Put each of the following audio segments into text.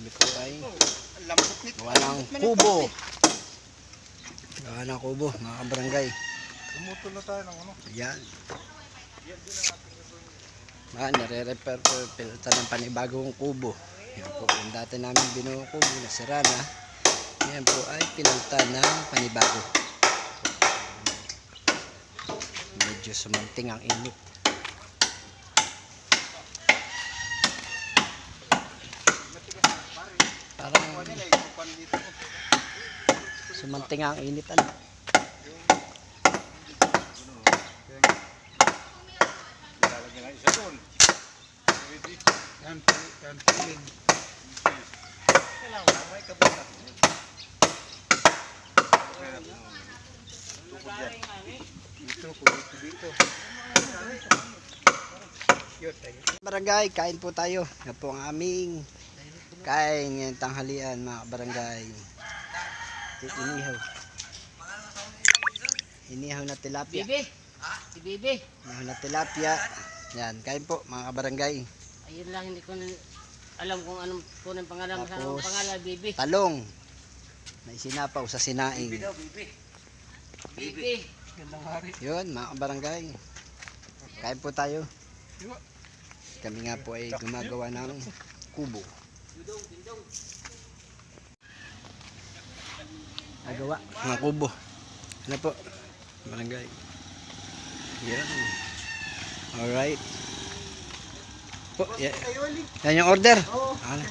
Kami po ay gawa ng kubo. Gawa ng kubo, mga kabarangay. Lumutol na tayo ng ano. Ayan. Nare-repair po pilta ng panibagong kubo. Yan po yung dati namin binuong kubo na sira na. Yan po ay pinalta ng panibago. Medyo sumunting ang init. Parang sumunting ang init. Ano? Yan piling. Dito. Barangay, kain po tayo. Yan po ang aming kain ngayong tanghalian, mga barangay. Inihaw na tilapia. Si Bibi. Inihaw na tilapia. Yan, kain po mga barangay. Ayun lang, hindi ko alam kung anong kunang pangalan. Tapos, Pangalan, Bibi. talong na isinapaw sa sinaing. Bibi. Gandang hari. Yun, mga barangay. Kain po tayo. Kami nga po ay gumagawa ng kubo. Nagawa ng kubo. Ano po? Barangay. Yan. Alright. Po, yan yung order. Ano?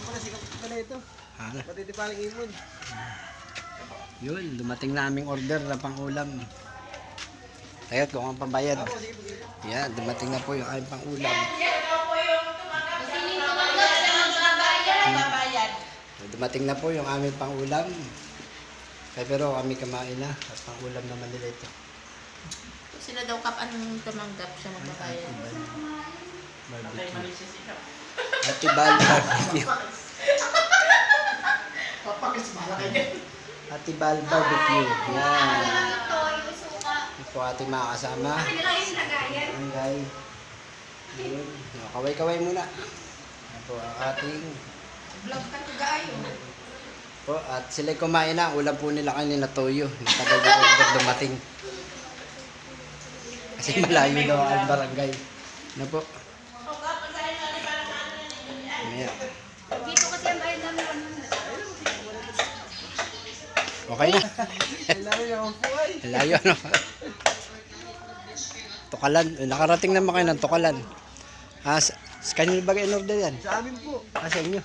Ano? Yun, dumating na aming order na pang-ulam. Tayot kung ang pambayad. Yan, dumating na po yung aming pang-ulam. Dumating na po yung aming pang-ulam. Pero kami kumain na. At pang-ulam naman nila ito. Sila daw anong tumanggap siya magbabayad. Atibal barbecue. Atibal barbecue. Yan. Ito ating mga kasama. Barangay. Yun. Kaway-kaway muna. Ito ang ating po, at sila'y kumain na. Ulam po nila kanina toyo. Natagal yung order dumating. Kasi malayo daw ang barangay. Ano po? Maya. Dito kasi ang bayad namin. Okay na. Malayo ano. Tukalan. Nakarating naman kayo ng Tukalan. Sa kanila ba kayo in-order yan? Sa amin po. Sa inyo?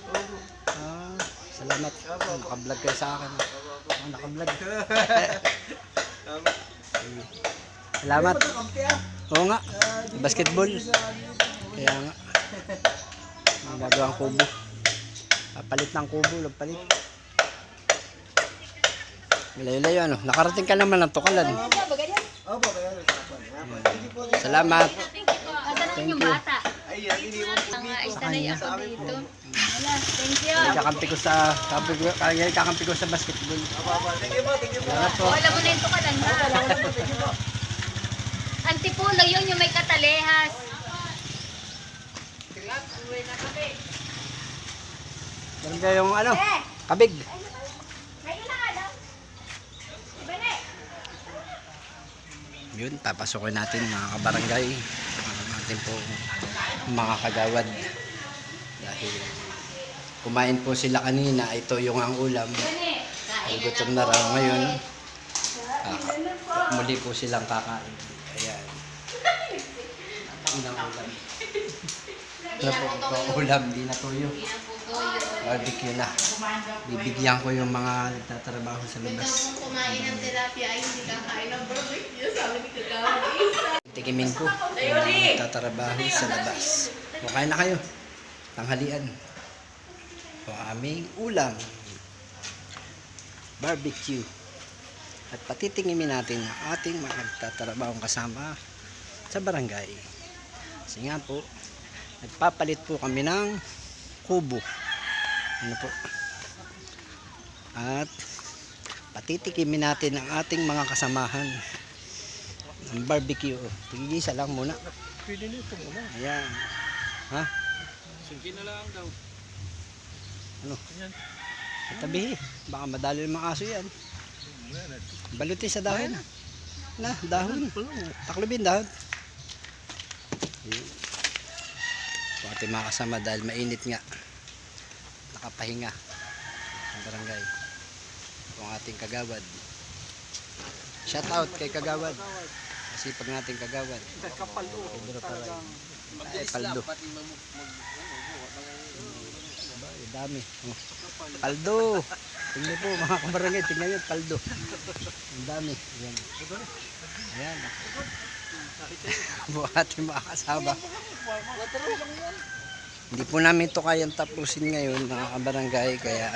Salamat. Naka-vlog kayo sa akin. Naka-vlog. Salamat. Oo nga. Basketball. Kaya nga. Magagawang kubo. Papalit ng kubo. Palit. Layo-layo ano. Nakarating ka naman ng Tukalan. Salamat. Thank you. Bata. Istanay ako dito. Wala, thank you. Kakampi ko sa basketball. Salamat po. Wala mo na yung Tukalan ha. Antipuno yun yung may katalehas. Meron kayong ano? Kabig. Yun, papasukin natin mga kabarangay. Natin po mga kagawad. Dahil kumain po sila kanina. Ito yung ang ulam. Ay gutom na raw ngayon. Muli po silang kakain. Ayan. Unang ulam. Ito po ito ulam. Di na tuyo. Barbecue na. Bibigyan ko yung mga nagtatrabaho sa labas. Kung kumain ng tilapia ay hindi kakain ng barbecue. Sabi ni Kagawad. Tikimin ko yung mga nagtatrabaho sa labas. O kain na kayo. Tanghalian. O aming ulam. Barbecue. At patitingimin natin ang ating mga nagtatrabahong kasama sa barangay. Kasi nga po, nagpapalit po kami ng kubo. Ano po? At patitikimin natin ang ating mga kasamahan ng barbecue. Tigigisa lang muna. Pwede nito muna. Ayan. Ha? Sige na lang daw. Ano? Yan. Tabi. Baka madali ng mga aso yan. Balutin sa dahon. Na, dahon. Taklobin dahon. Ayun. Ito ating mga kasama dahil mainit nga. Nakapahinga. Ang barangay. Ito ang ating kagawad. Shout out kay kagawad. Kasi pag nating kagawad. Kapalo. Talagang Ay, paldo. Ay, dami. Oh. Paldo. Tingnan po mga kabarangay. Tingnan nyo, paldo. Ang dami. Ayan. Ayan. Buhati mga kasama. Hindi po namin ito kayang tapusin ngayon mga kabarangay. Kaya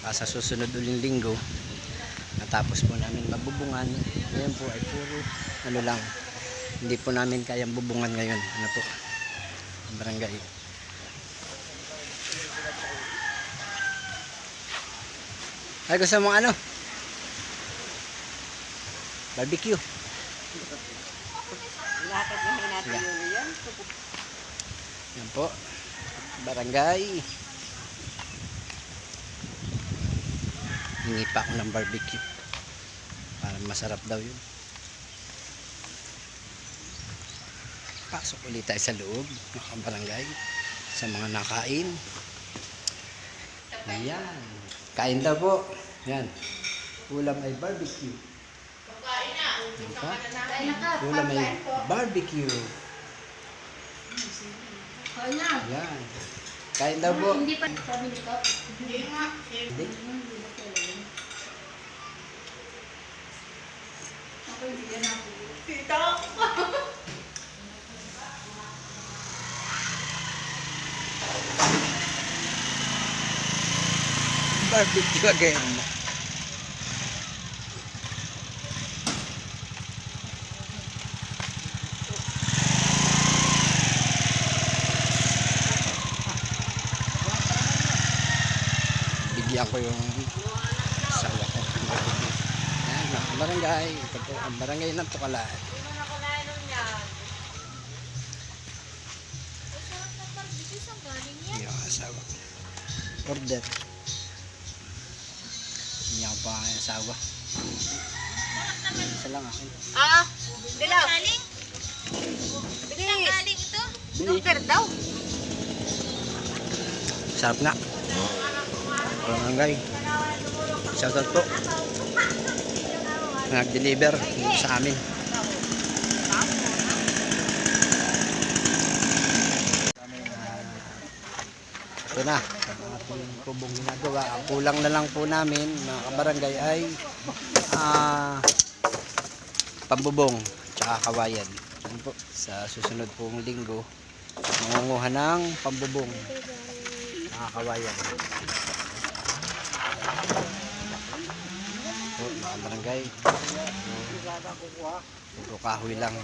baka sa susunod uling linggo natapos po namin mabubungan. Ngayon po ay puro ano lang. Hindi po namin kayang bubungan ngayon. Ano po? Ang barangay. Ay, gusto mong ano? Barbecue. Lakad na natin yun yan. Yan po. Barangay. Hingi pa ako ng barbecue. Para masarap daw yun. Pasok ulit tayo sa loob. Mga barangay. Sa mga nakain. Ayan. Kain daw po. Yan. Ulam ay barbecue. Yan pa. Ulam ay barbecue. Yan. Kain daw po. Hindi pa sabi nito. Hindi. Barbecue again. Bigyan ko yung sawa ko. Yan, mga barangay. Ito po ang barangay ng Tukalaan. Yung asawa ko. Order. Hindi ako pa ang asawa. Isa lang akin. Dilaw. Galing? Saan galing ito? Super daw. Sarap nga. Barangay. Shoutout po. Nag-deliver sa amin. Ito na. Ang ating kubong ginagawa. Ang kulang na lang po namin, mga kabarangay, ay pambubong tsaka kawayan. Yan po. Sa susunod pong linggo, mangunguha ng pambubong tsaka kawayan. Po, mga barangay. Puro kahoy lang.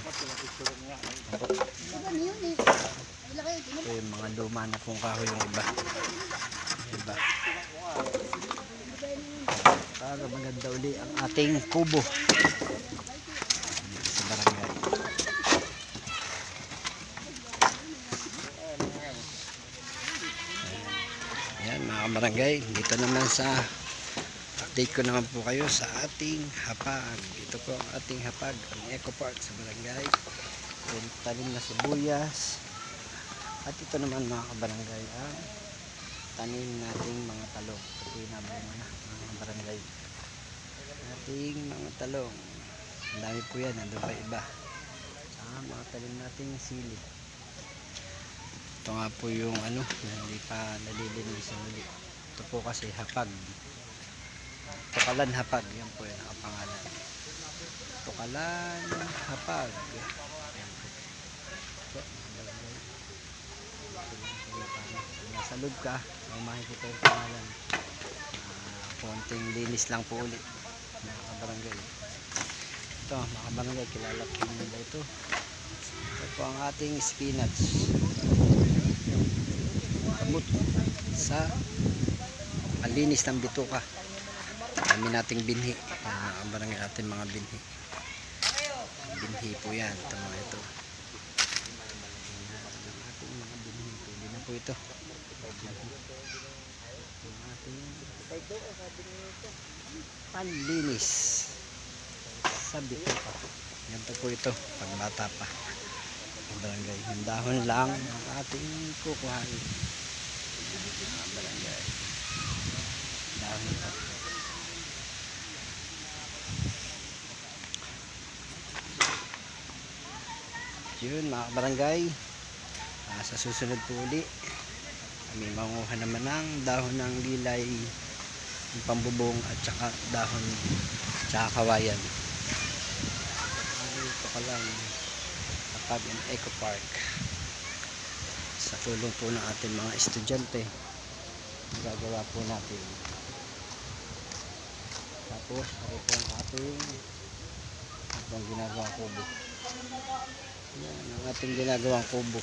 Ito yung mga luma na pong kahoy yung iba. Iba. Para maganda uli ang ating kubo. Dito sa barangay. Ayan mga barangay. Dito naman sa update ko naman po kayo sa ating hapag. Ito po ang ating hapag, ang Eco Park sa barangay. Yung talim na sibuyas. At ito naman mga kabarangay ang tanim nating mga talong. Ito po yung namin mga barangay. Ating mga talong. Ang dami po yan, nandun pa iba. Mga talim nating sili. Ito nga po yung ano, hindi pa nalilinis ang uli. Ito po kasi hapag. Tukalan hapag, yan po yung nakapangalan. Tukalan hapag. Yan po. So, nasa loob ka, makikita yung pangalan. Konting linis lang po ulit, mga kabarangay. Ito, mga kabarangay, kilala po nila ito. Ito po ang ating spinach. Kamot sa malinis ng bituka. Dami nating binhi. Mga kabarangay, ating mga binhi. Binhi po yan, ito mga ito. Ating mga binhi. Pwede na po ito. Ang ating panlinis sa bituka. Ganito po ito pag bata pa. Ang barangay. Yung dahon lang ang ating kukuhain. Ang barangay. Dahon ito. Yun mga barangay. Sa susunod po uli kami manguha naman ng dahon ng gilay, yung pambubong at saka dahon tsaka kawayan. Ito ka lang kapag ang Eco Park sa tulong po ng ating mga estudyante gagawa po natin. Tapos ito ang ating ginagawang kubo. Yan ang ating ginagawang kubo.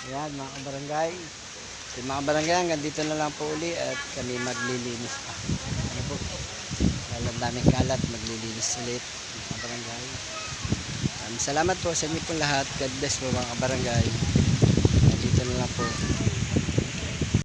Ayan mga kabarangay. Yung mga barangay hanggang dito na lang po uli at kami maglilinis pa. Ano po? Ang daming kalat, maglilinis ulit mga kabarangay. Salamat po sa inyo po lahat. God bless po mga kabarangay. Dito na lang po.